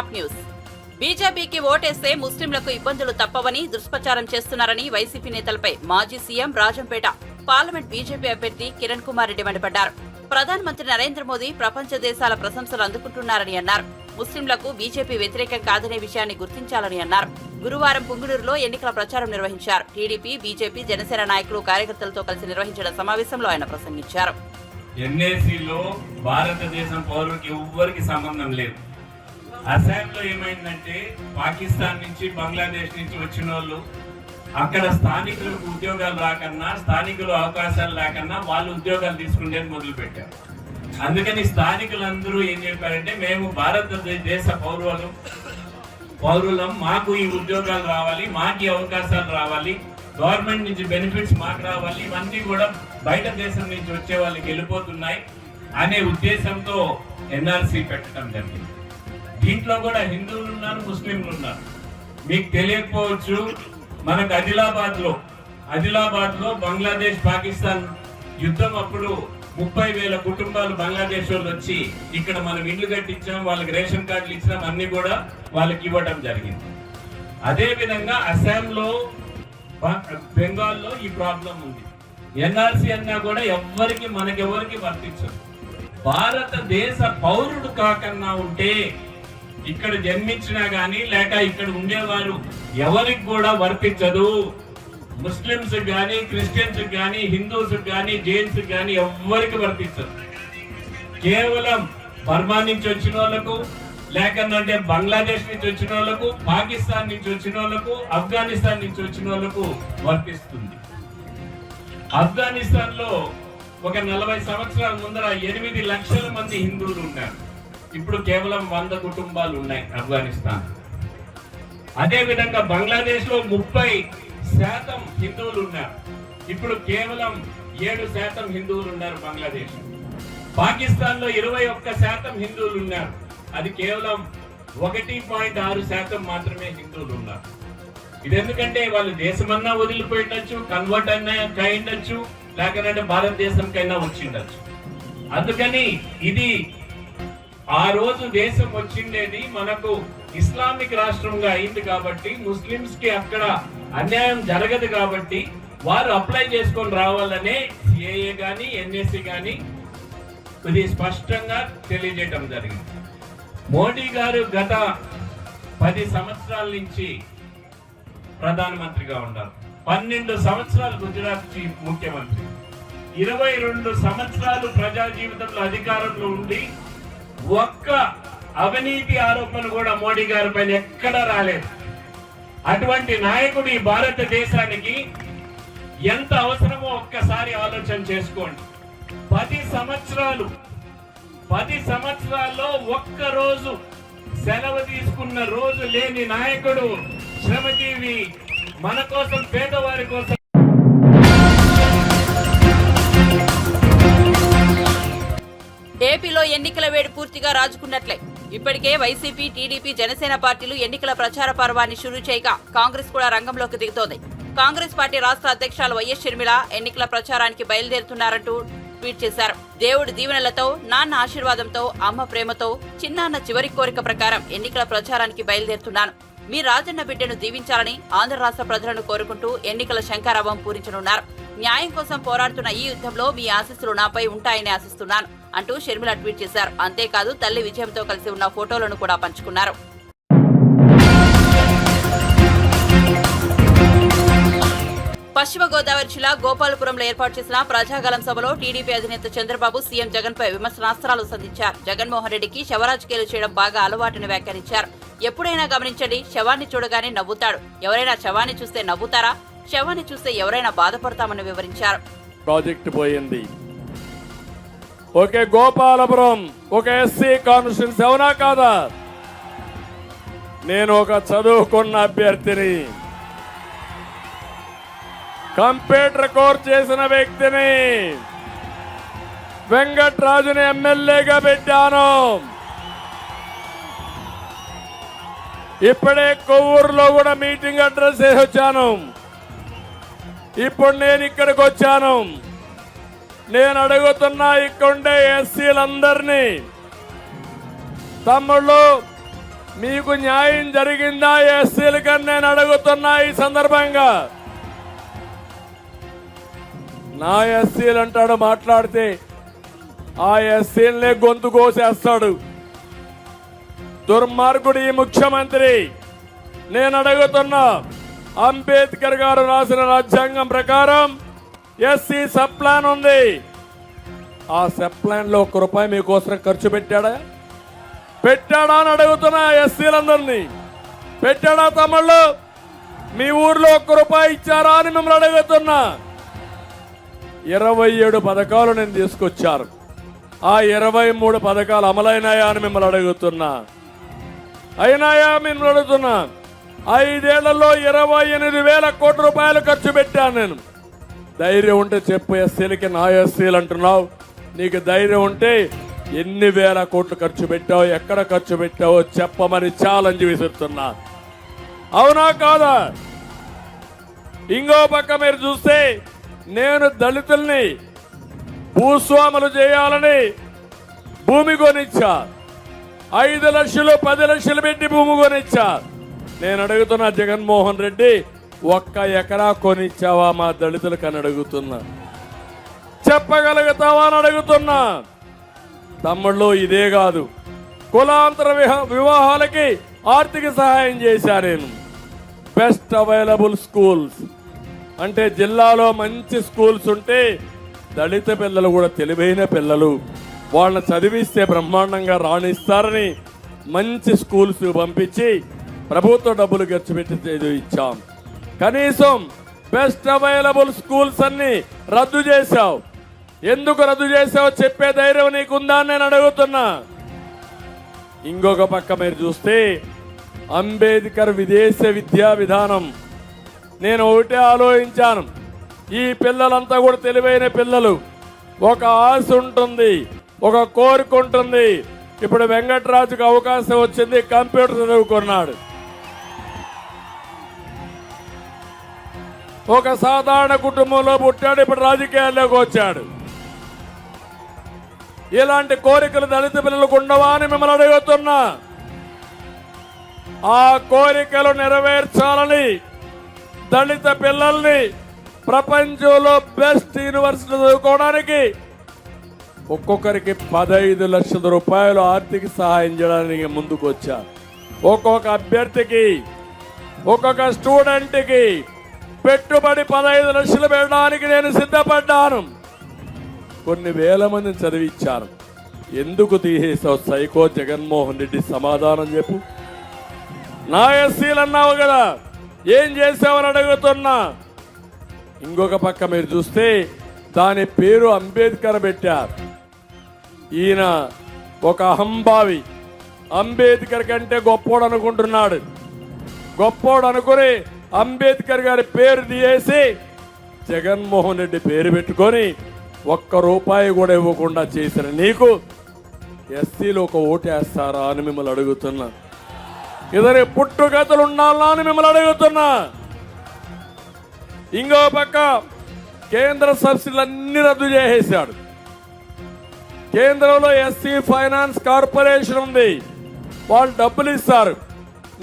Top news. బీజేపీకి ఓటేస్తే ముస్లింలకు ఇబ్బందులు తప్పవని దుష్ప్రచారం చేస్తున్నారని వైసీపీ నేతలపై మాజీ సీఎం రాజంపేట పార్లమెంట్ బీజేపీ అభ్యర్థి కిరణ్ కుమార్ రెడ్డి మండిపడ్డారు. ప్రధానమంత్రి నరేంద్ర మోదీ ప్రపంచ దేశాల ప్రశంసలు అందుకుంటున్నారని అన్నారు. ముస్లింలకు బీజేపీ వ్యతిరేకం కాదనే విషయాన్ని గుర్తించాలని అన్నారు. గురువారం పుంగునూరులో ఎన్నికల ప్రచారం నిర్వహించారు. టీడీపీ, బీజేపీ, జనసేన నాయకులు, కార్యకర్తలతో కలిసి నిర్వహించిన సమావేశంలో ఆయన ప్రసంగించారు. ఎన్ఏసీలో భారతదేశం పౌరులకి ఎవ్వరికి సంబంధం లేదు. అస్సాంలో ఏమైందంటే పాకిస్తాన్ నుంచి, బంగ్లాదేశ్ నుంచి వచ్చిన వాళ్ళు అక్కడ స్థానికులకు ఉద్యోగాలు రాకన్నా, స్థానికులు అవకాశాలు రాకన్నా వాళ్ళు ఉద్యోగాలు తీసుకునేది మొదలు పెట్టారు. అందుకని స్థానికులందరూ ఏం చెప్పారంటే, మేము భారతదేశ పౌరులం, మాకు ఈ ఉద్యోగాలు రావాలి, మాకు ఈ అవకాశాలు రావాలి, గవర్నమెంట్ నుంచి బెనిఫిట్స్ మాకు రావాలి, ఇవన్నీ కూడా బయట దేశం నుంచి వచ్చే వాళ్ళకి వెళ్ళిపోతున్నాయి అనే ఉద్దేశంతో ఎన్ఆర్సీ పెట్టడం జరిగింది. దీంట్లో కూడా హిందువులు ఉన్నారు, ముస్లింలు ఉన్నారు. మీకు తెలియకపోవచ్చు, మనకు ఆదిలాబాద్ లో బంగ్లాదేశ్ పాకిస్తాన్ యుద్ధం అప్పుడు 30,000 కుటుంబాలు బంగ్లాదేశ్ వాళ్ళు వచ్చి ఇక్కడ మనం ఇల్లు కట్టించాం, వాళ్ళకి రేషన్ కార్డులు ఇచ్చాం, అన్ని కూడా వాళ్ళకి ఇవ్వడం జరిగింది. అదే విధంగా అస్సాంలో, బెంగాల్లో ఈ ప్రాబ్లం ఉంది. ఎన్ఆర్సీ అన్నా కూడా మనకెవరికి వర్తించదు. భారతదేశ పౌరుడు కాకన్నా ఉంటే ఇక్కడ జన్మించినా గానీ లేక ఇక్కడ ఉండేవారు ఎవరికి కూడా వర్తించదు. ముస్లింస్ గానీ, క్రిస్టియన్స్ గానీ, హిందూస్ గానీ, జైన్స్ గానీ ఎవ్వరికి వర్తించదు. కేవలం బర్మా నుంచి వచ్చిన వాళ్ళకు, లేకనంటే బంగ్లాదేశ్ నుంచి వచ్చిన వాళ్ళకు, పాకిస్తాన్ నుంచి వచ్చిన వాళ్ళకు, ఆఫ్ఘనిస్తాన్ నుంచి వచ్చిన వాళ్ళకు వర్తిస్తుంది. ఆఫ్ఘనిస్తాన్ లో ఒక 40 సంవత్సరాల ముందర 8 లక్షల మంది హిందువులు ఉన్నారు. ఇప్పుడు కేవలం 100 కుటుంబాలు ఉన్నాయి ఆఫ్ఘనిస్తాన్. అదే విధంగా బంగ్లాదేశ్ లో 30% హిందువులు ఉన్నారు. ఇప్పుడు కేవలం 7% హిందువులు ఉన్నారు బంగ్లాదేశ్. పాకిస్తాన్ లో 21% హిందువులు ఉన్నారు. అది కేవలం 1.6% మాత్రమే హిందువులు ఉన్నారు. ఇది ఎందుకంటే వాళ్ళు దేశమన్నా వదిలిపోయిండొచ్చు, కన్వర్ట్ అయినా అయిండొచ్చు, లేకపోతే భారతదేశంకైనా వచ్చిండొచ్చు. అందుకని ఇది ఆ రోజు దేశం వచ్చిండేది మనకు ఇస్లామిక్ రాష్ట్రంగా అయింది కాబట్టి, ముస్లింస్ కి అక్కడ అన్యాయం జరగదు కాబట్టి వారు అప్లై చేసుకొని రావాలనే సిఏఏ గాని, ఎన్ఎస్సి గాని ఇది స్పష్టంగా తెలియజేయడం జరిగింది. మోడీ గారు గత 10 సంవత్సరాల నుంచి ప్రధానమంత్రిగా ఉన్నారు. 12 సంవత్సరాలు గుజరాత్ చీఫ్ ముఖ్యమంత్రి, 22 సంవత్సరాలు ప్రజా జీవితంలో అధికారంలో ఉండి ఒక్క అవినీతి ఆరోపణ కూడా మోడీ గారి పైన ఎక్కడా రాలేదు. అటువంటి నాయకుడు ఈ భారతదేశానికి ఎంత అవసరమో ఒక్కసారి ఆలోచన చేసుకోండి. 10 సంవత్సరాల్లో ఒక్క రోజు సెలవు తీసుకున్న రోజు లేని నాయకుడు, శ్రమజీవి, మన కోసం, పేదవారి కోసం. ఏపీలో ఎన్నికల వేడి పూర్తిగా రాజుకున్నట్లే. ఇప్పటికే వైసీపీ, టీడీపీ, జనసేన పార్టీలు ఎన్నికల ప్రచార పర్వాన్ని షురూ చేయగా కాంగ్రెస్ కూడా రంగంలోకి దిగుతోంది. కాంగ్రెస్ పార్టీ రాష్ట్ర అధ్యక్షురాలు వైఎస్ షర్మిల ఎన్నికల ప్రచారానికి బయలుదేరుతున్నారంటూ ట్వీట్ చేశారు. దేవుడి దీవెనలతో, నాన్న ఆశీర్వాదంతో, అమ్మ ప్రేమతో, చిన్నాన్న చివరి కోరిక ప్రకారం ఎన్నికల ప్రచారానికి బయలుదేరుతున్నాను. మీ రాజన్న బిడ్డను దీవించాలని ఆంధ్ర రాష్ట్ర ప్రజలను కోరుకుంటూ ఎన్నికల శంఖారావం పూరించనున్నారు. న్యాయం కోసం పోరాడుతున్న ఈ యుద్ధంలో మీ ఆశీస్సులు నాపై ఉంటాయని ఆశిస్తున్నాను అంటూ షర్మిల ట్వీట్ చేశారు. అంతేకాదు తల్లి విజయంతో కలిసి ఉన్న ఫోటోలను కూడా పంచుకున్నారు. పశ్చిమ గోదావరి జిల్లా గోపాలపురంలో ఏర్పాటు చేసిన ప్రజాగలం సభలో టీడీపీ అధినేత చంద్రబాబు సీఎం జగన్ పై విమర్శనాస్త్రాలు సంధించారు. జగన్మోహన్ రెడ్డికి శవరాజకీయాలు చేయడం బాగా అలవాటుని వ్యాఖ్యానించారు. ఎప్పుడైనా గమనించండి, శవాన్ని చూడగానే నవ్వుతాడు. ఎవరైనా శవాన్ని చూస్తే నవ్వుతారా? శవాన్ని చూస్తే ఎవరైనా బాధపడతామని వివరించారు. ప్రాజెక్టు పోయింది. ఓకే, గోపాలపురం ఒక ఎస్సీ కాన్స్టిట్యూన్సీ, అవునా కాదా? నేను ఒక చదువుకున్న అభ్యర్థిని, కంప్యూటర్ కోర్స్ చేసిన వ్యక్తిని, వెంకట్రాజుని ఎమ్మెల్యేగా పెట్టాను. ఇప్పుడే కొవ్వూరులో కూడా మీటింగ్ అడ్రస్ చేసి వచ్చాను. ఇప్పుడు నేను ఇక్కడికి వచ్చాను. నేను అడుగుతున్నా ఇక్కడుండే ఎస్సీలందరినీ, తమ్ముళ్ళు మీకు న్యాయం జరిగిందా ఎస్సీలకని నేను అడుగుతున్నా. ఈ సందర్భంగా నా ఎస్సీలు అంటాడు, మాట్లాడితే ఆ ఎస్సీలనే గొంతు కోసేస్తాడు. దుర్మార్గుడు ఈ ముఖ్యమంత్రి. నేను అడుగుతున్నా, అంబేద్కర్ గారు రాసిన రాజ్యాంగం ప్రకారం ఎస్సీ సబ్ ప్లాన్ ఉంది. ఆ సబ్ ప్లాన్ లో ₹1 మీకోసం ఖర్చు పెట్టాడా అని అడుగుతున్నా. ఎస్సీలందరినీ పెట్టాడా? తమ్ముళ్ళు, మీ ఊర్లో ₹1 ఇచ్చారా అని మిమ్మల్ని అడుగుతున్నా. 27 పథకాలు నేను తీసుకొచ్చారు. ఆ 23 పథకాలు అమలైనాయా అని మిమ్మల్ని అడుగుతున్నా. అయినాయా మిమ్మల్ని అడుగుతున్నా. 5 ఏళ్లలో 28,000 కోట్ల రూపాయలు ఖర్చు పెట్టాను నేను. ధైర్యం ఉంటే చెప్పు, ఎస్సీలకి నా ఎస్సీలు అంటున్నావు. నీకు ధైర్యం ఉంటే ఎన్ని వేల కోట్లు ఖర్చు పెట్టావు, ఎక్కడ ఖర్చు పెట్టావో చెప్పమని ఛాలెంజ్ విసురుతున్నా. అవునా కాదా? ఇంకో పక్క మీరు చూస్తే నేను దళితుల్ని భూస్వాములు చేయాలని భూమి కొనిచ్చా. 5 లక్షలు 10 లక్షలు పెట్టి భూమి కొనిచ్చా. నేను అడుగుతున్నా, జగన్మోహన్ రెడ్డి 1 ఎకరా కొనిచ్చావా మా దళితులకు అని అడుగుతున్నా. చెప్పగలుగుతావా అని అడుగుతున్నా. తమ్ముళ్ళు, ఇదే కాదు, కులాంతర వివాహాలకి ఆర్థిక సహాయం చేశా నేను. బెస్ట్ అవైలబుల్ స్కూల్స్ అంటే జిల్లాలో మంచి స్కూల్స్ ఉంటే దళిత పిల్లలు కూడా తెలివైన పిల్లలు, వాళ్ళని చదివిస్తే బ్రహ్మాండంగా రాణిస్తారని మంచి స్కూల్స్ పంపించి ప్రభుత్వ డబ్బులు ఖర్చు పెట్టి చదివించాం. కనీసం బెస్ట్ అవైలబుల్ స్కూల్స్ అన్ని రద్దు చేశావు. ఎందుకు రద్దు చేశావో చెప్పే ధైర్యం నీకుందా అని నేను అడుగుతున్నా. ఇంకొక పక్క మీరు చూస్తే అంబేద్కర్ విదేశ విద్యా విధానం. నేను ఒకటే ఆలోచించాను, ఈ పిల్లలంతా కూడా తెలివైన పిల్లలు, ఒక ఆశ ఉంటుంది, ఒక కోరిక ఉంటుంది. ఇప్పుడు వెంకటరాజుకు అవకాశం వచ్చింది, కంప్యూటర్ చదువుకున్నాడు. ఒక సాధారణ కుటుంబంలో పుట్టాడు, ఇప్పుడు రాజకీయాల్లోకి వచ్చాడు. ఇలాంటి కోరికలు దళిత పిల్లలకు ఉండవా అని మిమ్మల్ని అడుగుతున్నా. ఆ కోరికలు నెరవేర్చాలని దళిత పిల్లల్ని ప్రపంచంలో బెస్ట్ యూనివర్సిటీ చదువుకోవడానికి ఒక్కొక్కరికి 15 లక్షల రూపాయలు ఆర్థిక సహాయం చేయడానికి ముందుకు వచ్చా. ఒక్కొక్క అభ్యర్థికి, ఒక్కొక్క స్టూడెంట్కి పెట్టుబడి 15 లక్షలు పెట్టడానికి నేను సిద్ధపడ్డాను. కొన్ని వేల మందిని చదివించాను. ఎందుకు తీసేసావు సైకో జగన్మోహన్ రెడ్డి? సమాధానం చెప్పు. నా ఎస్సీలు అన్నావు కదా, ఏం చేసావని అడుగుతున్నా. ఇంకొక పక్క మీరు చూస్తే దాని పేరు అంబేద్కర్ పెట్టారు. ఈయన ఒక అహంభావి, అంబేద్కర్ కంటే గొప్పోడు అనుకుంటున్నాడు. గొప్పోడు అనుకుని అంబేద్కర్ గారి పేరు తీసేసి జగన్మోహన్ రెడ్డి పేరు పెట్టుకొని ₹1 కూడా ఇవ్వకుండా చేసిన నీకు ఎస్సీలు ఒక ఓటేస్తారా అని మిమ్మల్ని అడుగుతున్నా. ఇద్దరి పుట్టుగతులు ఉండాలా అని మిమ్మల్ని అడుగుతున్నా. ఇంకో పక్క కేంద్ర సబ్సిడీలన్నీ రద్దు చేసేశాడు. కేంద్రంలో ఎస్సీ ఫైనాన్స్ కార్పొరేషన్ ఉంది, వాళ్ళు డబ్బులు ఇస్తారు.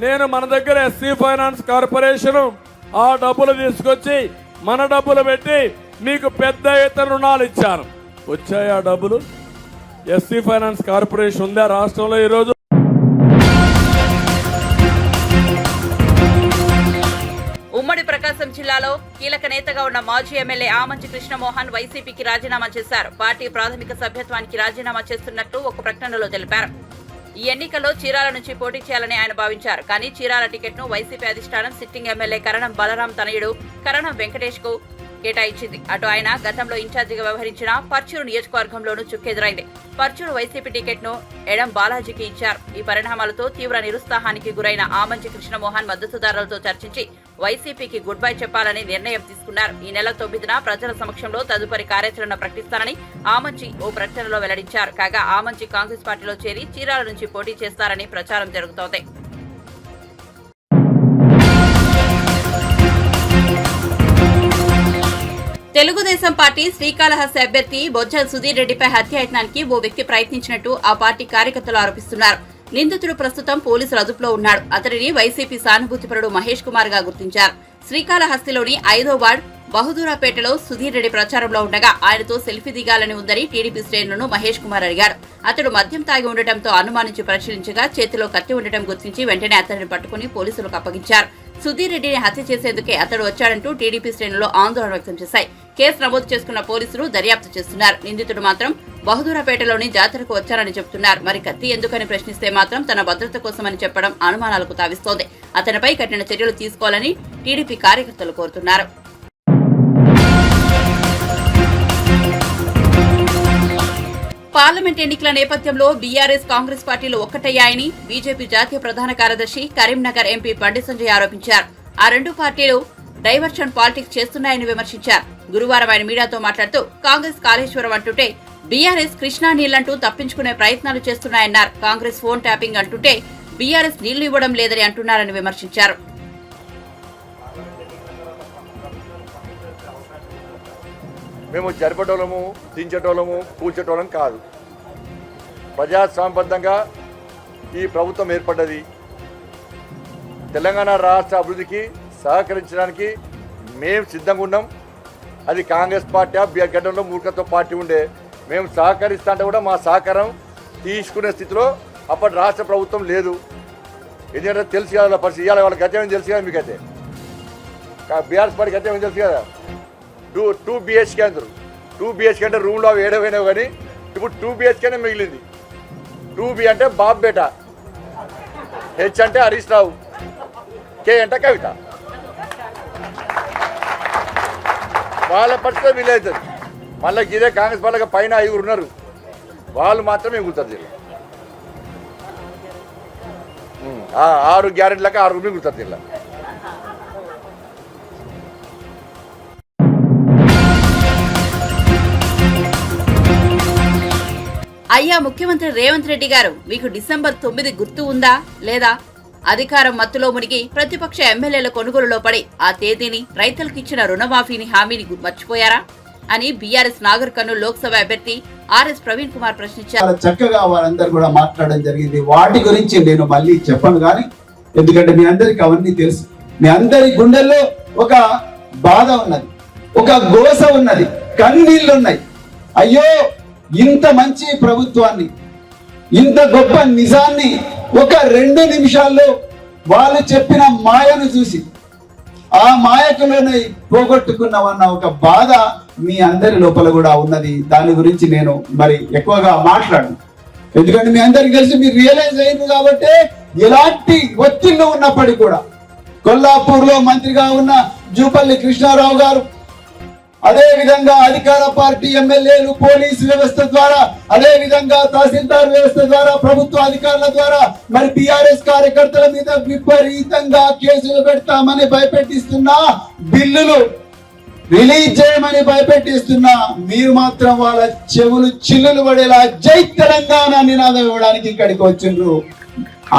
నేను మన దగ్గర ఎస్సీ ఫైనాన్స్ కార్పొరేషన్ ఆ డబ్బులు తీసుకొచ్చి మన డబ్బులు పెట్టి మీకు పెద్ద ఎత్తున రుణాలు ఇచ్చాను. వచ్చాయి ఆ డబ్బులు? ఎస్సీ ఫైనాన్స్ కార్పొరేషన్ ఉందా రాష్ట్రంలో ఈరోజు? ఉమ్మడి ప్రకాశం జిల్లాలో కీలక నేతగా ఉన్న మాజీ ఎమ్మెల్యే ఆమంచి కృష్ణమోహన్ వైసీపీకి రాజీనామా చేశారు. పార్టీ ప్రాథమిక సభ్యత్వానికి రాజీనామా చేస్తున్నట్టు ఒక ప్రకటనలో తెలిపారు. ఈ ఎన్నికల్లో చీరాల నుంచి పోటీ చేయాలని ఆయన భావించారు. కానీ చీరాల టికెట్ ను వైసీపీ అధిష్టానం సిట్టింగ్ ఎమ్మెల్యే కరణం బలరాం తనయుడు కరణం వెంకటేష్ కు కేటాయించింది. అటు ఆయన గతంలో ఇన్ఛార్జిగా వ్యవహరించిన పర్చూరు నియోజకవర్గంలోనూ చుక్కెదురైంది. పర్చూరు వైసీపీ టికెట్ ను ఎడం బాలాజీకి ఇచ్చారు. ఈ పరిణామాలతో తీవ్ర నిరుత్సాహానికి గురైన ఆమంచి కృష్ణమోహన్ మద్దతుదారులతో చర్చించి వైసీపీకి గుడ్ బై చెప్పాలని నిర్ణయం తీసుకున్నారు. ఈ నెల 9న ప్రజల సమక్షంలో తదుపరి కార్యాచరణ ప్రకటిస్తారని ఆమంచి ఓ ప్రకటనలో వెల్లడించారు. కాగా ఆమంచి కాంగ్రెస్ పార్టీలో చేరి చీరాల నుంచి పోటీ చేస్తారని ప్రచారం జరుగుతోంది. తెలుగుదేశం పార్టీ శ్రీకాళహస్తి అభ్యర్థి బొజ్జ సుధీర్ రెడ్డిపై హత్యాయత్నానికి ఓ వ్యక్తి ప్రయత్నించినట్టు ఆ పార్టీ కార్యకర్తలు ఆరోపిస్తున్నారు. నిందితుడు ప్రస్తుతం పోలీసుల అదుపులో ఉన్నాడు. అతడిని వైసీపీ సానుభూతిపరుడు మహేష్ కుమార్ గా గుర్తించారు. శ్రీకాళహస్తిలోని 5వ వార్డ్ బహదూరాపేటలో సుధీర్ రెడ్డి ప్రచారంలో ఉండగా ఆయనతో సెల్ఫీ దిగాలని ఉందని టీడీపీ శ్రేణులను మహేష్ కుమార్ అడిగాడు. అతడు మద్యం తాగి ఉండటంతో అనుమానించి పరిశీలించగా చేతిలో కత్తి ఉండటం గుర్తించి వెంటనే అతడిని పట్టుకుని పోలీసులకు అప్పగించారు. సుధీర్ రెడ్డిని హత్య చేసేందుకే అతడు వచ్చాడంటూ టీడీపీ శ్రేణులు ఆందోళన వ్యక్తం చేశాయి. కేసు నమోదు చేసుకున్న పోలీసులు దర్యాప్తు చేస్తున్నారు. నిందితుడు మాత్రం బహదూరాపేటలోని జాతరకు వచ్చారని చెబుతున్నారు. మరి కత్తి ఎందుకని ప్రశ్నిస్తే మాత్రం తన భద్రత కోసమని చెప్పడం అనుమానాలకు తావిస్తోంది. అతనిపై కఠిన చర్యలు తీసుకోవాలని టీడీపీ కార్యకర్తలు కోరుతున్నారు. పార్లమెంట్ ఎన్నికల నేపథ్యంలో బీఆర్ఎస్ కాంగ్రెస్ పార్టీలు ఒక్కటయ్యాయని బీజేపీ జాతీయ ప్రధాన కార్యదర్శి కరీంనగర్ ఎంపీ బండి సంజయ్ ఆరోపించారు. ఆ రెండు పార్టీలు డైవర్షన్ పాలిటిక్స్ చేస్తున్నాయని విమర్శించారు. గురువారం ఆయన మీడియాతో మాట్లాడుతూ కాంగ్రెస్ కాళేశ్వరం అంటుంటే బీఆర్ఎస్ కృష్ణా నీళ్లంటూ తప్పించుకునే ప్రయత్నాలు చేస్తున్నాయన్నారు. కాంగ్రెస్ ఫోన్ ట్యాపింగ్ అంటుంటే బీఆర్ఎస్ నీళ్లు ఇవ్వడం లేదని అంటున్నారని విమర్శించారు. మేము జరిపేటోళ్ళము, దించేటోళ్ళము, కూల్చేటోళ్ళం కాదు. ప్రజాస్వామ్యబద్ధంగా ఈ ప్రభుత్వం ఏర్పడ్డది. తెలంగాణ రాష్ట్ర అభివృద్ధికి సహకరించడానికి మేము సిద్ధంగా ఉన్నాం. అది కాంగ్రెస్ పార్టీ గడ్డంలో మూర్ఖత్వ పార్టీ ఉండే మేము సహకరిస్తా అంటే కూడా మా సహకారం తీసుకునే స్థితిలో అప్పటి రాష్ట్ర ప్రభుత్వం లేదు. ఎందుకంటే తెలుసు కదా పరిస్థితి, ఇవాళ వాళ్ళ గతం తెలుసు కదా మీకైతే. బీఆర్ఎస్ పార్టీ గతం తెలుసు కదా. 2 BHK అందరు 2 BHK అంటే రూమ్లో ఏడవైనావు కానీ ఇప్పుడు 2 BHKనే మిగిలింది. 2B అంటే బాబ్ బేట, H అంటే హరీష్ రావు, K అంటే కవిత. వాళ్ళ పరిస్థితి వీలవుతుంది. మళ్ళీ ఇదే కాంగ్రెస్ వాళ్ళకి పైన 5 ఉన్నారు, వాళ్ళు మాత్రమే మిగులుతారు జిల్లా. 6 గ్యారెంటీలకు 6 మిగులుతారు జిల్లా. అయ్యా ముఖ్యమంత్రి రేవంత్ రెడ్డి గారు, మీకు డిసెంబర్ 9 గుర్తు ఉందా లేదా? అధికారం మత్తులో మునిగి ప్రతిపక్ష ఎమ్మెల్యేల కొనుగోలులో పడి ఆ తేదీని, రైతులకు ఇచ్చిన రుణమాఫీని హామీని మర్చిపోయారా అని బీఆర్ఎస్ నాగర్ కర్నూలు లోక్సభ అభ్యర్థి ఆర్ఎస్ ప్రవీణ్ కుమార్ ప్రశ్నించారు. చక్కగా వారందరూ కూడా మాట్లాడడం జరిగింది. వాటి గురించి నేను మళ్ళీ చెప్పను కానీ, ఎందుకంటే మీ అందరికి అవన్నీ తెలుసు. మీ అందరి గుండెల్లో ఒక బాధ ఉన్నది, ఒక గోస ఉన్నది, కన్నీళ్లు ఉన్నాయి. అయ్యో, ఇంత మంచి ప్రభుత్వాన్ని, ఇంత గొప్ప నిజాన్ని ఒక 2 నిమిషాల్లో వాళ్ళు చెప్పిన మాయను చూసి ఆ మాయకులోనే పోగొట్టుకున్నామన్న ఒక బాధ మీ అందరి లోపల కూడా ఉన్నది. దాని గురించి నేను మరి ఎక్కువగా మాట్లాడను, ఎందుకంటే మీ అందరికి తెలిసి మీరు రియలైజ్ అయింది కాబట్టి. ఎలాంటి ఒత్తిళ్లు ఉన్నప్పటికీ కూడా కొల్లాపూర్ లో మంత్రిగా ఉన్న జూపల్లి కృష్ణారావు గారు, అదే విధంగా అధికార పార్టీ ఎమ్మెల్యేలు, పోలీసు వ్యవస్థ ద్వారా, అదే విధంగా తహసీల్దార్ వ్యవస్థ ద్వారా, ప్రభుత్వ అధికారుల ద్వారా మరి టిఆర్ఎస్ కార్యకర్తల మీద విపరీతంగా కేసులు పెడతామని భయపెట్టిస్తున్నా, బిల్లులు రిలీజ్ చేయమని భయపెట్టిస్తున్నా, మీరు మాత్రం వాళ్ళ చెవులు చిల్లులు పడేలా జై తెలంగాణ నినాదం ఇవ్వడానికి ఇక్కడికి వచ్చిండ్రు.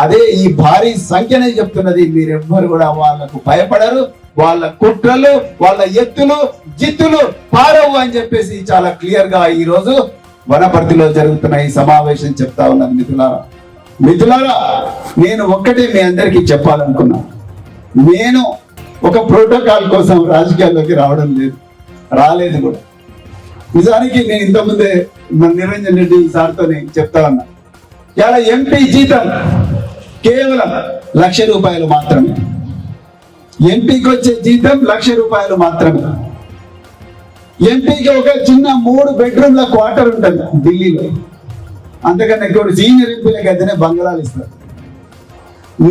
అదే ఈ భారీ సంఖ్యనే చెప్తున్నది. మీరెవ్వరు కూడా వాళ్ళకు భయపడరు. వాళ్ళ కుట్రలు, వాళ్ళ ఎత్తులు, జిత్తులు పారవు అని చెప్పేసి చాలా క్లియర్ గా ఈ రోజు వనపర్తిలో జరుగుతున్న ఈ సమావేశం చెప్తా ఉన్నది. మిత్రులారా, నేను ఒక్కటే మీ అందరికీ చెప్పాలనుకున్నా. నేను ఒక ప్రోటోకాల్ కోసం రాజకీయాల్లోకి రాలేదు కూడా. నిజానికి నేను ఇంతకుముందే మన నిరంజన్ రెడ్డి సార్తో చెప్తా ఉన్నా, ఇలా ఎంపీ జీతం కేవలం ₹1,00,000 మాత్రమే. ఎంపీకి వచ్చే జీతం ₹1,00,000 మాత్రమే. ఎంపీకి ఒక చిన్న 3 బెడ్రూమ్ల క్వార్టర్ ఉంటుంది ఢిల్లీలో. అంతకన్నా ఎక్కువ సీనియర్ ఎంపీలకు అయితేనే బంగళాలు ఇస్తారు.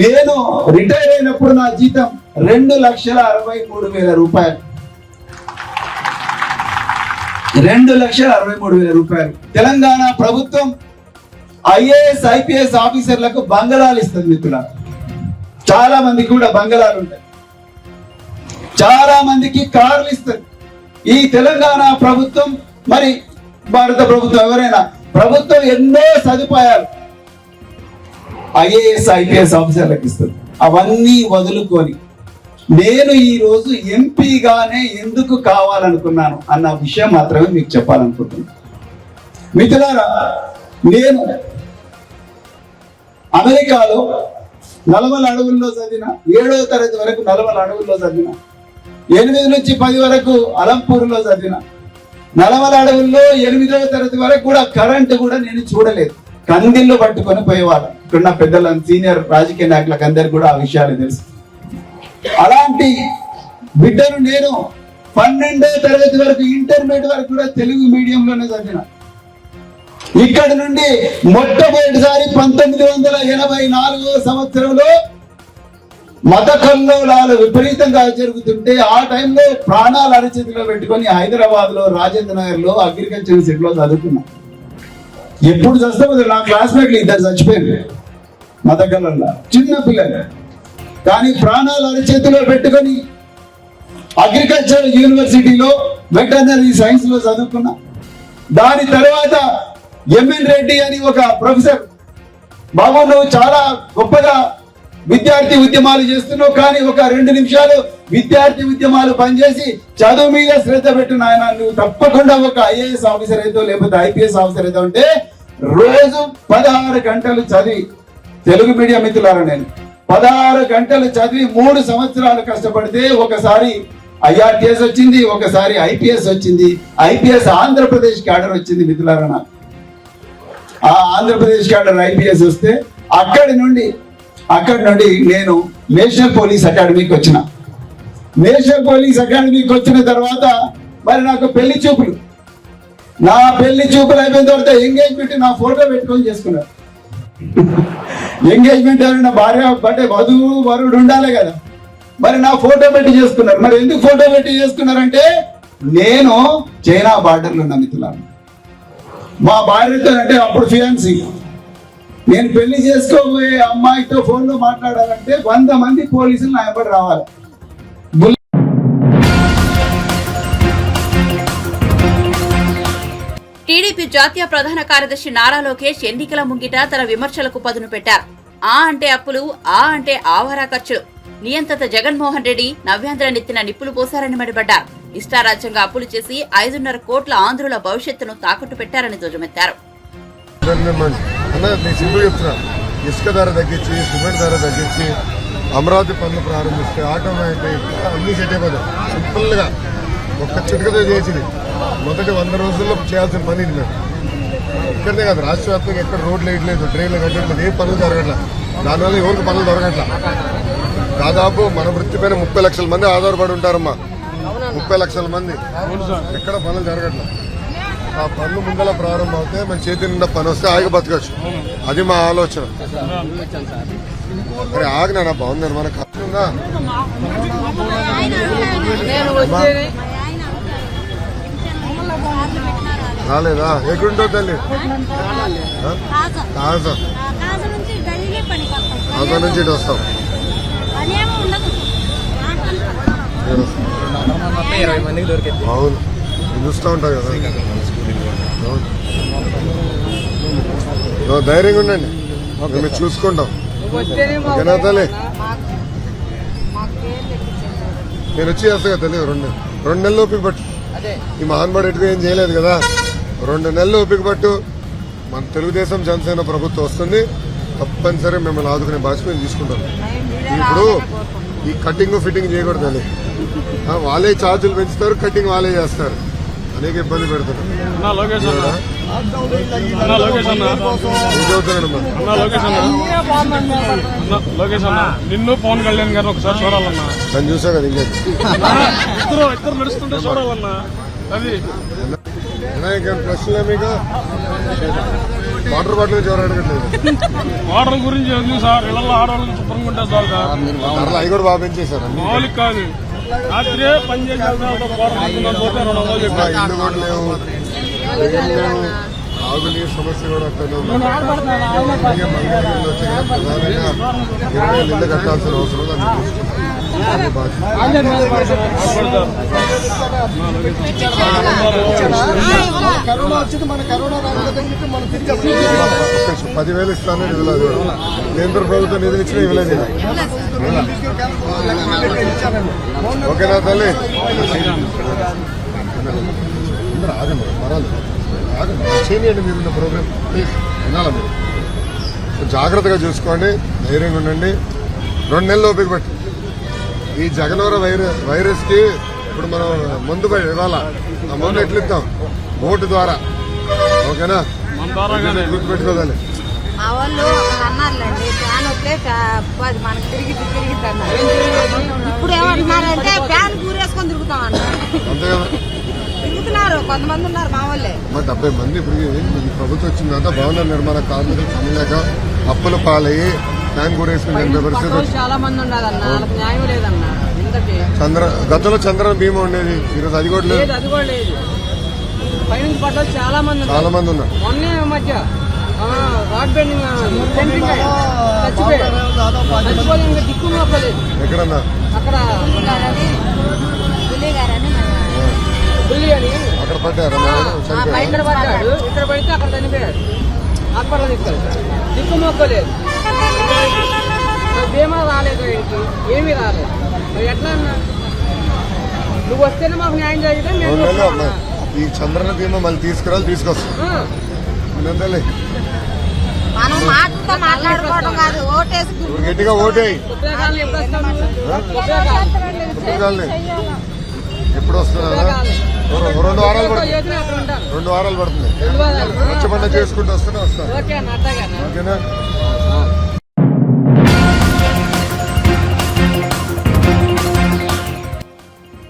నేను రిటైర్ అయినప్పుడు నా జీతం ₹2,63,000. ₹2,63,000. తెలంగాణ ప్రభుత్వం IAS, IPS ఆఫీసర్లకు బంగళాలు ఇస్తుంది. మిత్రులారా, చాలా మందికి కూడా బంగళాలు ఉంటాయి, చాలా మందికి కార్లు ఇస్తుంది. ఈ తెలంగాణ ప్రభుత్వం, మరి భారత ప్రభుత్వం, ఎవరైనా ప్రభుత్వం ఎన్నో సదుపాయాలు IAS, IPS ఆఫీసర్లకు ఇస్తుంది. అవన్నీ వదులుకొని నేను ఈ రోజు ఎంపీగానే ఎందుకు కావాలనుకున్నాను అన్న విషయం మాత్రమే మీకు చెప్పాలనుకుంటున్నాను. మిత్రులారా, నేను అమెరికాలో నలమల అడవుల్లో చదివిన, 7వ తరగతి వరకు నలమల అడవుల్లో చదివిన, 8 నుంచి 10 వరకు అలంపూర్లో చదివిన, నలమల అడవుల్లో 8వ తరగతి వరకు కూడా కరెంటు కూడా నేను చూడలేదు. కందిళ్ళు పట్టుకొని పోయేవాళ్ళం. ఇక్కడున్న పెద్దల సీనియర్ రాజకీయ నాయకులకు అందరికి కూడా ఆ విషయాలు తెలుసు. అలాంటి బిడ్డను నేను 12వ తరగతి వరకు ఇంటర్మీడియట్ వరకు కూడా తెలుగు మీడియంలోనే చదివిన. ఇక్కడ నుండి మొట్టమొదటిసారి 1984వ సంవత్సరంలో మత కల్లోలాలు విపరీతంగా జరుగుతుంటే ఆ టైంలో ప్రాణాలు అరచేతిలో పెట్టుకొని హైదరాబాద్ లో రాజేంద్ర నగర్ లో అగ్రికల్చర్ యూనివర్సిటీలో చదువుకున్నా. ఎప్పుడు చస్తామో నా క్లాస్మేట్లు 2 చచ్చిపోయారు మత కల్లోలా, చిన్న పిల్లలు. కానీ ప్రాణాలు అరచేతిలో పెట్టుకొని అగ్రికల్చర్ యూనివర్సిటీలో వెటర్నరీ సైన్స్ లో చదువుకున్నా. దాని తర్వాత ఎంఎన్ రెడ్డి అని ఒక ప్రొఫెసర్, బాబు నువ్వు చాలా గొప్పగా విద్యార్థి ఉద్యమాలు చేస్తున్నావు, కానీ ఒక 2 నిమిషాలు విద్యార్థి ఉద్యమాలు పనిచేసి చదువు మీద శ్రద్ధ పెట్టు నాయన, నువ్వు తప్పకుండా ఒక ఐఏఎస్ ఆఫీసర్ అయితే లేకపోతే ఐపీఎస్ ఆఫీసర్ అయితే ఉంటే రోజు 16 గంటలు చదివి, తెలుగు మీడియం మిత్రులారా నేను 16 గంటలు చదివి 3 సంవత్సరాలు కష్టపడితే ఒకసారి ఐఆర్టీఎస్ వచ్చింది, ఒకసారి ఐపీఎస్ వచ్చింది. ఐపీఎస్ ఆంధ్రప్రదేశ్ క్యాడర్ వచ్చింది మిత్రులారా నాకు. ఆ ఆంధ్రప్రదేశ్ క్యాడర్ ఐపీఎస్ వస్తే అక్కడి నుండి నేను నేషనల్ పోలీస్ అకాడమీకి వచ్చిన. నేషనల్ పోలీస్ అకాడమీకి వచ్చిన తర్వాత మరి నాకు పెళ్లి చూపులు అయిపోయిన తర్వాత ఎంగేజ్మెంట్ నా ఫోటో పెట్టుకొని చేసుకున్నారు. ఎంగేజ్మెంట్ ఎవరైనా భార్య అంటే వధువు వరుడు ఉండాలి కదా, మరి నా ఫోటో పెట్టి చేసుకున్నారు. మరి ఎందుకు ఫోటో పెట్టి చేసుకున్నారంటే నేను చైనా బార్డర్లో ఉన్న మిత్రులను మా భార్యతో, అంటే అప్పుడు ఫియాన్సీ, నేను పెళ్లి చేసుకోబోయే అమ్మాయితో ఫోన్లో మాట్లాడాలంటే 100 మంది పోలీసులు నా వెంబడి రావాలి. టీడీపీ జాతీయ ప్రధాన కార్యదర్శి నారా లోకేష్ ఎన్నికల ముంగిట తన విమర్శలకు పదును పెట్టారు. ఆ అంటే అప్పులు, ఆ అంటే ఆవారా ఖర్చులు. నియంత్రిత జగన్మోహన్ రెడ్డి నవ్యాంధ్ర నెత్తిన నిప్పులు పోశారని మండిపడ్డారు. ఇష్టారాజ్యంగా అప్పులు చేసి 5.5 కోట్ల ఆంధ్రుల భవిష్యత్తును తాకట్టు పెట్టారని ధ్వజమెత్తారు. ఇసుక ధర తగ్గించి, సిమెంట్ ధర తగ్గించి, అమరావతి పనులు ప్రారంభిస్తే ఆటోమేటిక్ అన్ని సెట్ అయిపోతాయి. సింపుల్ గా ఒక్క చిటికతో చేసింది. మొదటి 100 రోజుల్లో చేయాల్సిన పని ఇది. మేము ఇక్కడనే కాదు, రాష్ట్ర వ్యాప్తంగా ఎక్కడ రోడ్లు వేయట్లేదు, డ్రైన్లు కట్టట్లేదు, ఏ పనులు జరగట్లేదు. దానివల్ల ఎవరికి పనులు దొరకట్లా. దాదాపు మన వృత్తి పైన 30 లక్షల మంది ఆధారపడి ఉంటారమ్మా. 30 లక్షల మంది, ఎక్కడ పనులు జరగట్లేదు. ఆ పనులు ముందల ప్రారంభం అవుతే మన చేతి నిండా పని వస్తే ఆగి బతకచ్చు. అది మా ఆలోచన. అరే ఆగినా బాగుందని మన ఖర్చుందా రాలేదా? ఎక్కడుంటావు తల్లి? కాజా నుంచి ఇటు వస్తాం. అవును, చూస్తూ ఉంటావు కదా. ధైర్యంగా ఉండండి, మేము చూసుకుంటాం. ఓకేనా తల్లి? నేను వచ్చి చేస్తా కదా తల్లి. 2 నెలలు ఓపిక పట్టు. ఈ మహాన్బాడు ఎటుగా ఏం చేయలేదు కదా. 2 నెలలు ఓపిక పట్టు. మన తెలుగుదేశం జనసేన ప్రభుత్వం వస్తుంది, తప్పనిసరి మిమ్మల్ని ఆదుకునే బాధ్యత మేము తీసుకుంటాం. ఇప్పుడు ఈ కటింగ్ ఫిట్టింగ్ చేయకూడదు తల్లి. వాళ్ళే ఛార్జీలు పెంచుతారు, కటింగ్ వాళ్ళే చేస్తారు, అనేక ఇబ్బంది పెడతారు. నిన్ను పవన్ కళ్యాణ్ గారు ఒకసారి చూడాలన్నా. నేను చూసా కదా. ఇంకా ఇద్దరు నడుస్తుంటే చూడాలన్నా. అది ప్రశ్నలే మీకు వాటర్ బాటిల్ నుంచి ఎవరు అడగట్లేదు. వాటర్ గురించి ఎందుకు సార్? ఇళ్ళల్లో ఆడవాళ్ళకి శుభ్రంగా ఉంటే చాలు సార్. అవి కూడా బాగా పెంచేశారు. మామూలు కాదు, రాత్రే పని చేసి పోతే 200 చెప్పారు. ఇల్లు కూడా లేవు, తాగునీరు సమస్య కూడా అట్లనే ఉంది. ప్రధానంగా 20 ఇల్లు కట్టాల్సిన అవసరం ఉంది. కరోనా వచ్చింది, మన కరోనా 10,000 ఇస్తాను ఇవ్వలేదు. కేంద్ర ప్రభుత్వం నిధులు ఇచ్చినా ఇవ్వలేదు. ఓకేనా తల్లి? ఆగండి, పర్వాలేదు, ఆగండి, చేయండి. మీరు ప్రోగ్రామ్ ప్లీజ్ వినాలా? మీరు జాగ్రత్తగా చూసుకోండి, ధైర్యంగా ఉండండి. 2 నెలలు ఓపిక పట్టు. ఈ జగనవర వైరస్కి ఇప్పుడు మనం మందు ఇవ్వాలా, ఆ మందు ఎట్లు ఇద్దాం? ఓటు ద్వారా. ఓకేనా? గుర్తుపెట్టుకోవాలి. మా వాళ్ళు అన్నారులేండి, ఫ్యాన్ వస్తే మనకు తిరిగిద్ది అన్నారు. ఇప్పుడు ఏమంటున్నారంటే ఫ్యాన్ కూరేసుకొని తిరుగుతాం అన్నారు. అంతే కదా, తిరుగుతున్నారు కొంతమంది ఉన్నారు మా వాళ్ళే. 70 మంది ఇప్పుడు ఈ ప్రభుత్వం వచ్చిందంతా భవన నిర్మాణ కార్మికులు పనిలేక అప్పుల పాలయ్యి ఫ్యాన్ కూరేసుకుని పరిస్థితి. చాలా మంది ఉండాలన్న, వాళ్ళకి న్యాయం లేదన్నా. గతంలో చంద్రన బీమా ఉండేది, ఈరోజు అది కూడా లేదు. అది కూడా లేదు. పైనుంచి పడ్డలు చాలా మంది ఉన్నారు. మొన్నే మధ్య రాడ్ బెండింగ్ చచ్చిపోయి దిక్కు నొక్కలేదు. ఎక్కడన్నా అక్కడ బుల్లి అని అక్కడ పడ్డారు, ఇక్కడ పడ్డాడు, ఇక్కడ పడితే అక్కడ చనిపోయాడు. అక్కడ దిక్కు మొక్కలేదు, బీమా రాలేదు, ఆయనకి ఏమీ రాలేదు. ఎట్లా అన్నా? నువ్వు వస్తేనే మాకు న్యాయం జరిగితే ఈ చంద్రన బీమా మళ్ళీ తీసుకొస్తాం. మనం మాటలతో మాట్లాడుకోవడం కాదు, ఓటేసి గట్టిగా ఓటేయి. ఎప్పుడు వస్తున్నా? 2 వారాలు పడుతుంది. 2 వారాలు పడుతుంది. రచ్చబండ చేసుకుంటూ వస్తాను. ఓకేనా?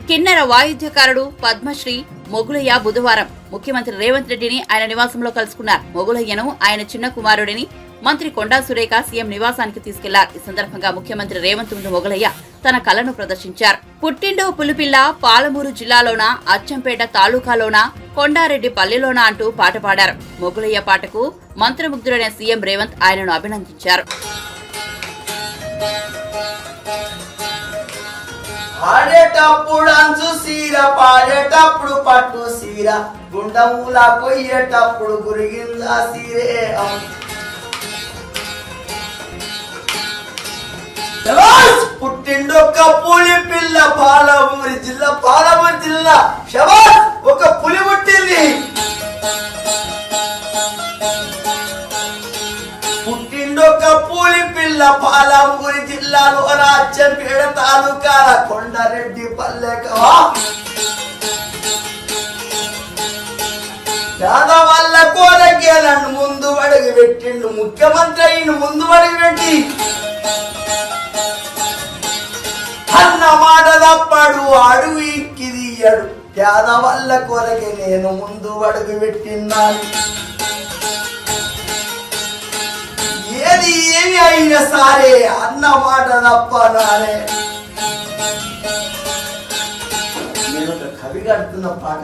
కిన్నెర వాయిద్యకారుడు పద్మశ్రీ మొగులయ్య బుధవారం ముఖ్యమంత్రి రేవంత్ రెడ్డిని ఆయన నివాసంలో కలుసుకున్నారు. మొగులయ్యను ఆయన చిన్న కుమారుడిని మంత్రి కొండా సురేఖ సీఎం నివాసానికి తీసుకెళ్లారు. ఈ సందర్భంగా ముఖ్యమంత్రి రేవంత్ ముందు మొగులయ్య తన కళను ప్రదర్శించారు. పుట్టిండో పులిపిల్ల పాలమూరు జిల్లాలోన, అచ్చంపేట తాలూకాలోన, కొండారెడ్డి పల్లెలోన అంటూ పాట పాడారు. మొగులయ్య పాటకు మంత్రముగ్ధుడైన సీఎం రేవంత్ ఆయనను అభినందించారు. ఆడేటప్పుడు అంచు సీర, పాడేటప్పుడు పట్టు సీర, గుండములా కొయ్యేటప్పుడు గురిగిందా సీరే. పుట్టిండొక్క పులి పిల్ల పాలమూరి జిల్లా శబాష్, ఒక పులి పుట్టింది. పుట్టిండొక్క పులి పిల్ల పాలమూరి జిల్లాలో అచ్చంపేట తాలూకాల కొండారెడ్డి పల్లెకవా. పేదవాళ్ళ కోరకే నన్ను ముందు అడుగు పెట్టిండు, ముఖ్యమంత్రి అయిన ముందు అడుగు పెట్టి అన్న మాట తప్పడు, అడుగు ఇక్కిదియ్యడు. పేదవాళ్ళ కొరకే నేను ముందు అడుగు పెట్టిన్నాను. ఏది ఏమి అయినా సరే అన్న మాట తప్పనానే. నేను ఒక కవి కడుతున్న పాట.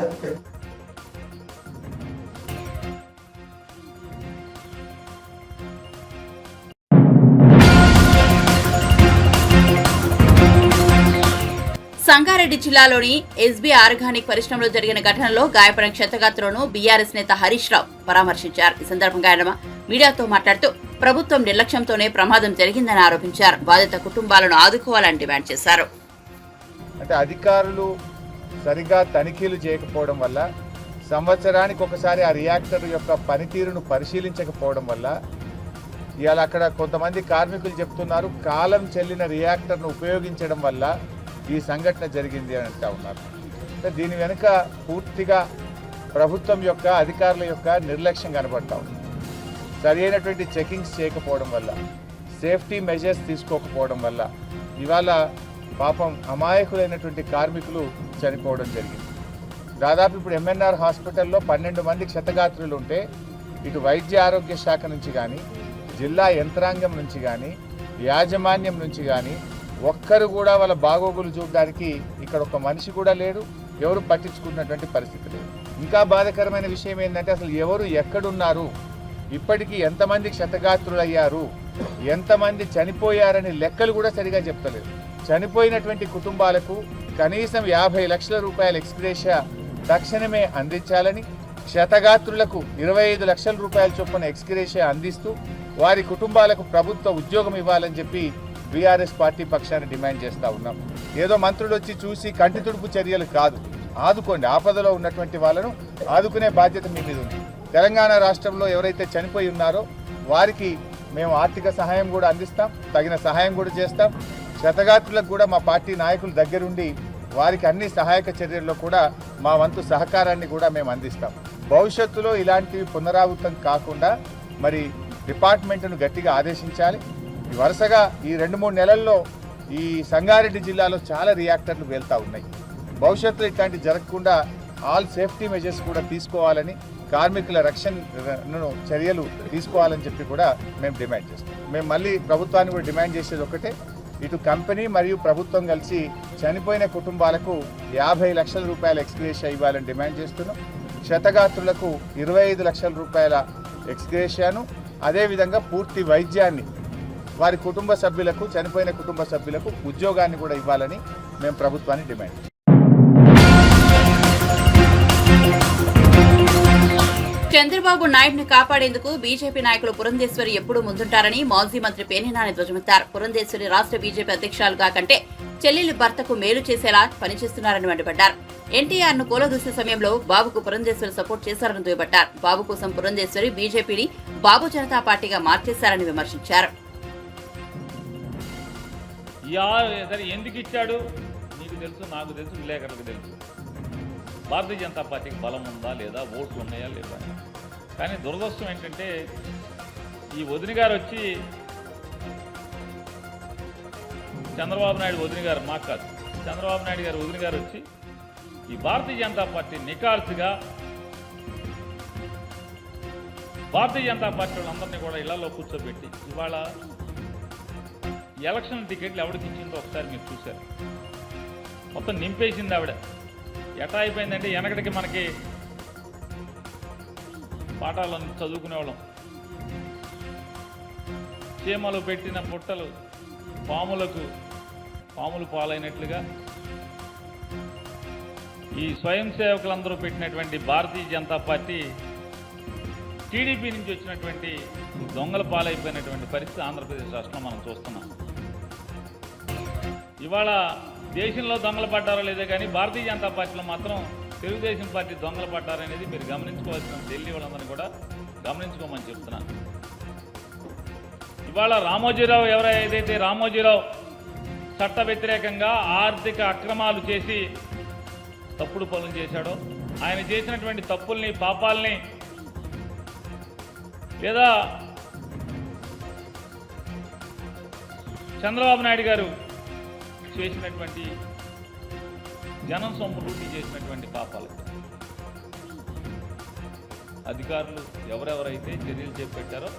సంగారెడ్డి జిల్లాలోని ఎస్బీ ఆర్గానిక్ పరిశ్రమలో జరిగిన ఘటనలో గాయపడిన క్షతగాత్రులను బీఆర్ఎస్ నేత హరీష్ రావు పరామర్శించారు. ఈ సందర్భంగా ఆయన మీడియాతో మాట్లాడుతూ ప్రభుత్వం నిర్లక్ష్యంతోనే ప్రమాదం జరిగిందని ఆరోపించారు. బాధిత కుటుంబాలను ఆదుకోవాలని డిమాండ్ చేశారు. అంటే అధికారులు సరిగా తనిఖీలు చేయకపోవడం వల్ల, సంవత్సరానికి ఒకసారి ఆ రియాక్టర్ యొక్క పనితీరును పరిశీలించకపోవడం వల్ల, ఇవాళ అక్కడ కొంతమంది కార్మికులు చెప్తున్నారు కాలం చెల్లిన రియాక్టర్ను ఉపయోగించడం వల్ల ఈ సంఘటన జరిగింది అని అంటూ ఉన్నారు. దీని వెనుక పూర్తిగా ప్రభుత్వం యొక్క అధికారుల యొక్క నిర్లక్ష్యం కనబడతా ఉంది. సరి అయినటువంటి చెకింగ్స్ చేయకపోవడం వల్ల, సేఫ్టీ మెజర్స్ తీసుకోకపోవడం వల్ల ఇవాళ పాపం అమాయకులైనటువంటి కార్మికులు చనిపోవడం జరిగింది. దాదాపు ఇప్పుడు ఎంఎన్ఆర్ హాస్పిటల్లో 12 మంది క్షతగాత్రులు ఉంటే, ఇటు వైద్య ఆరోగ్య శాఖ నుంచి కానీ, జిల్లా యంత్రాంగం నుంచి కానీ, యాజమాన్యం నుంచి కానీ ఒక్కరు కూడా వాళ్ళ బాగోగులు చూడడానికి ఇక్కడ ఒక మనిషి కూడా లేడు, ఎవరు పట్టించుకున్నటువంటి పరిస్థితి లేదు. ఇంకా బాధాకరమైన విషయం ఏంటంటే అసలు ఎవరు ఎక్కడున్నారు, ఇప్పటికీ ఎంతమంది క్షతగాత్రులయ్యారు, ఎంతమంది చనిపోయారని లెక్కలు కూడా సరిగా చెప్తలేదు. చనిపోయినటువంటి కుటుంబాలకు కనీసం 50 లక్షల రూపాయల ఎక్స్గ్రేషియా తక్షణమే అందించాలని, క్షతగాత్రులకు 25 లక్షల రూపాయల చొప్పున ఎక్స్గ్రేషియా అందిస్తూ వారి కుటుంబాలకు ప్రభుత్వ ఉద్యోగం ఇవ్వాలని చెప్పి బీఆర్ఎస్ పార్టీ పక్షాన్ని డిమాండ్ చేస్తూ ఉన్నాం. ఏదో మంత్రులు వచ్చి చూసి కంటి తుడుపు చర్యలు కాదు, ఆదుకోండి. ఆపదలో ఉన్నటువంటి వాళ్ళను ఆదుకునే బాధ్యత మీ మీద ఉంది. తెలంగాణ రాష్ట్రంలో ఎవరైతే చనిపోయి ఉన్నారో వారికి మేము ఆర్థిక సహాయం కూడా అందిస్తాం, తగిన సహాయం కూడా చేస్తాం. క్షతగాత్రులకు కూడా మా పార్టీ నాయకుల దగ్గరుండి వారికి అన్ని సహాయక చర్యల్లో కూడా మా వంతు సహకారాన్ని కూడా మేము అందిస్తాం. భవిష్యత్తులో ఇలాంటివి పునరావృతం కాకుండా మరి డిపార్ట్మెంట్ను గట్టిగా ఆదేశించాలి. వరుసగా ఈ 2-3 నెలల్లో ఈ సంగారెడ్డి జిల్లాలో చాలా రియాక్టర్లు వెళ్తూ ఉన్నాయి. భవిష్యత్తులో ఇట్లాంటి జరగకుండా ఆల్ సేఫ్టీ మెజర్స్ కూడా తీసుకోవాలని, కార్మికుల రక్షణను చర్యలు తీసుకోవాలని చెప్పి కూడా మేము డిమాండ్ చేస్తాం. మేము మళ్ళీ ప్రభుత్వాన్ని కూడా డిమాండ్ చేసేది ఒకటే, ఇటు కంపెనీ మరియు ప్రభుత్వం కలిసి చనిపోయిన కుటుంబాలకు 50 లక్షల రూపాయల ఎక్స్గ్రేషియా ఇవ్వాలని డిమాండ్ చేస్తున్నాం. క్షతగాత్రులకు 25 లక్షల రూపాయల ఎక్స్గ్రేషియాను, అదేవిధంగా పూర్తి వైద్యాన్ని వారి కుటుంబ సభ్యులకు, చనిపోయిన కుటుంబ సభ్యులకు ఉద్యోగాన్ని కూడా ఇవ్వాలని మేము ప్రభుత్వాన్ని డిమాండ్ చేస్తాం. చంద్రబాబు నాయుడును కాపాడేందుకు బీజేపీ నాయకులు పురంధేశ్వరి ఎప్పుడూ ముందుంటారని మాజీ మంత్రి పేర్నినాని ధ్వజమెత్తారు. పురంధేశ్వరి రాష్ట్ర బీజేపీ అధ్యక్షురాలుగా కంటే చెల్లెలి భర్తకు మేలు చేసేలా పనిచేస్తున్నారని మండిపడ్డారు. ఎన్టీఆర్ ను కూలదూసే సమయంలో బాబుకు పురంధేశ్వరి సపోర్ట్ చేశారని దుయ్యబట్టారు. బాబు కోసం పురంధేశ్వరి బీజేపీని బాబు జనతా పార్టీగా మార్చేశారని విమర్శించారు. ఎందుకు ఇచ్చాడు నీకు తెలుసు, నాకు తెలుసు, విలేకరులకు తెలుసు. భారతీయ జనతా పార్టీకి బలం ఉందా లేదా, ఓట్లు ఉన్నాయా లేదా. కానీ దురదృష్టం ఏంటంటే ఈ వదిన గారు వచ్చి, చంద్రబాబు నాయుడు వదిన గారు, మాకు కాదు, చంద్రబాబు నాయుడు గారు వదిన గారు వచ్చి ఈ భారతీయ జనతా పార్టీ నికాల్సిగా భారతీయ జనతా పార్టీ వాళ్ళందరినీ కూడా ఇళ్లలో కూర్చోబెట్టి ఇవాళ ఎలక్షన్ టికెట్లు ఎవరికి ఇచ్చిందో ఒకసారి మీరు చూశారు. మొత్తం నింపేసింది ఆవిడ. ఎట్లా అయిపోయిందంటే వెనకటికి మనకి పాఠాలను చదువుకునేవాళ్ళం, చీమలు పెట్టిన పుట్టలు పాములు పాలైనట్లుగా ఈ స్వయం సేవకులందరూ పెట్టినటువంటి భారతీయ జనతా పార్టీ టీడీపీ నుంచి వచ్చినటువంటి దొంగల పాలైపోయినటువంటి పరిస్థితి ఆంధ్రప్రదేశ్ రాష్ట్రంలో మనం చూస్తున్నాం. ఇవాళ దేశంలో దొంగలు పడ్డారో లేదో కానీ భారతీయ జనతా పార్టీలో మాత్రం తెలుగుదేశం పార్టీ దొంగలు పడ్డారనేది మీరు గమనించుకోవాల్సిన, ఢిల్లీ వాళ్ళందరినీ కూడా గమనించుకోమని చెప్తున్నాను. ఇవాళ రామోజీరావు ఏదైతే రామోజీరావు చట్ట వ్యతిరేకంగా ఆర్థిక అక్రమాలు చేసి తప్పుడు పనులు చేశాడో, ఆయన చేసినటువంటి తప్పుల్ని, పాపాలని, లేదా చంద్రబాబు నాయుడు గారు చేసినటువంటి జనం సొమ్ము లూటీ చేసినటువంటి పాపాలు, అధికారులు ఎవరెవరైతే చర్యలు చేపట్టారో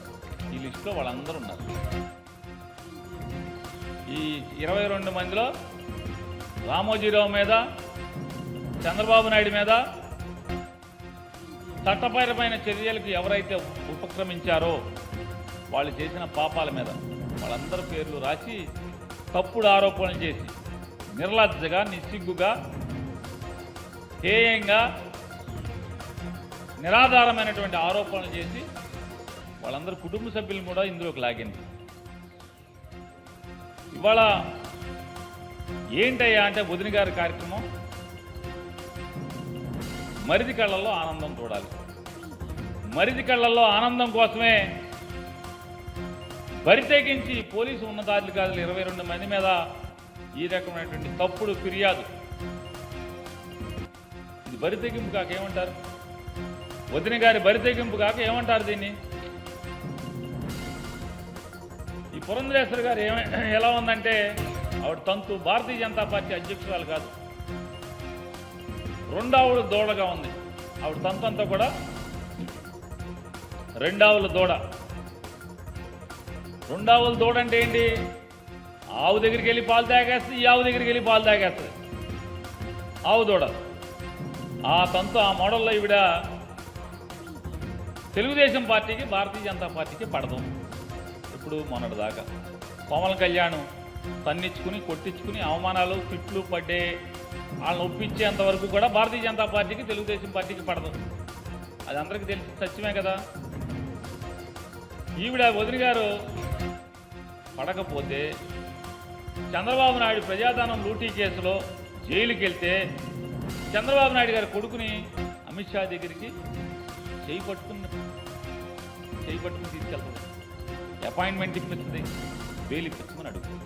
ఈ లిస్టులో వాళ్ళందరూ ఉన్నారు. ఈ 22 మందిలో రామోజీరావు మీద, చంద్రబాబు నాయుడు మీద చట్టపరమైన చర్యలకు ఎవరైతే ఉపక్రమించారో వాళ్ళు చేసిన పాపాల మీద వాళ్ళందరి పేర్లు రాసి తప్పుడు ఆరోపణలు చేసి నిర్లజ్జగా, నిస్సిగ్గుగా, హేయంగా, నిరాధారమైనటువంటి ఆరోపణలు చేసి వాళ్ళందరూ కుటుంబ సభ్యులను కూడా ఇందులోకి లాగింది. ఇవాళ ఏంటయ్యా అంటే వదిన గారి కార్యక్రమం మరిది కళ్ళల్లో ఆనందం చూడాలి. మరిది కళ్ళల్లో ఆనందం కోసమే బరితెగించి పోలీసు ఉన్నతాధికారులు 22 మంది మీద ఈ రకమైనటువంటి తప్పుడు ఫిర్యాదు. ఇది బరితెగింపు కాక ఏమంటారు? వదిన గారి బరితెగింపు కాక ఏమంటారు దీన్ని? ఈ పురంధరేశ్వరి గారు ఎలా ఉందంటే ఆవిడ తంతు భారతీయ జనతా పార్టీ అధ్యక్షురాలు కాదు, రెండావుల దూడగా ఉంది. ఆవిడ తంతు అంతా కూడా రెండావుల దూడ. రెండావుల దూడ అంటే ఏంటి? ఆవు దగ్గరికి వెళ్ళి పాలు తాగేస్తుంది, ఈ ఆవు దగ్గరికి వెళ్ళి పాలు తాగేస్తుంది ఆవు దూడ. ఆ తంతు, ఆ మోడల్లో ఈవిడ తెలుగుదేశం పార్టీకి, భారతీయ జనతా పార్టీకి పడదు. ఇప్పుడు మొన్నటిదాకా పవన్ కళ్యాణ్ తన్నిచ్చుకుని, కొట్టించుకుని, అవమానాలు, తిట్లు పడ్డే వాళ్ళని ఒప్పించేంత వరకు కూడా భారతీయ జనతా పార్టీకి, తెలుగుదేశం పార్టీకి పడదు. అది అందరికీ తెలిసి సత్యమే కదా. ఈవిడ వదిన గారు పడకపోతే చంద్రబాబు నాయుడు ప్రజాధనం లూటీ కేసులో జైలుకి వెళ్తే చంద్రబాబు నాయుడు గారి కొడుకుని అమిత్ షా దగ్గరికి చేయి పట్టుకుని తీసుకెళ్తుంది. అపాయింట్మెంట్ ఇప్పిస్తుంది, బెయిల్ ఇప్పించమని అడుగుతుంది.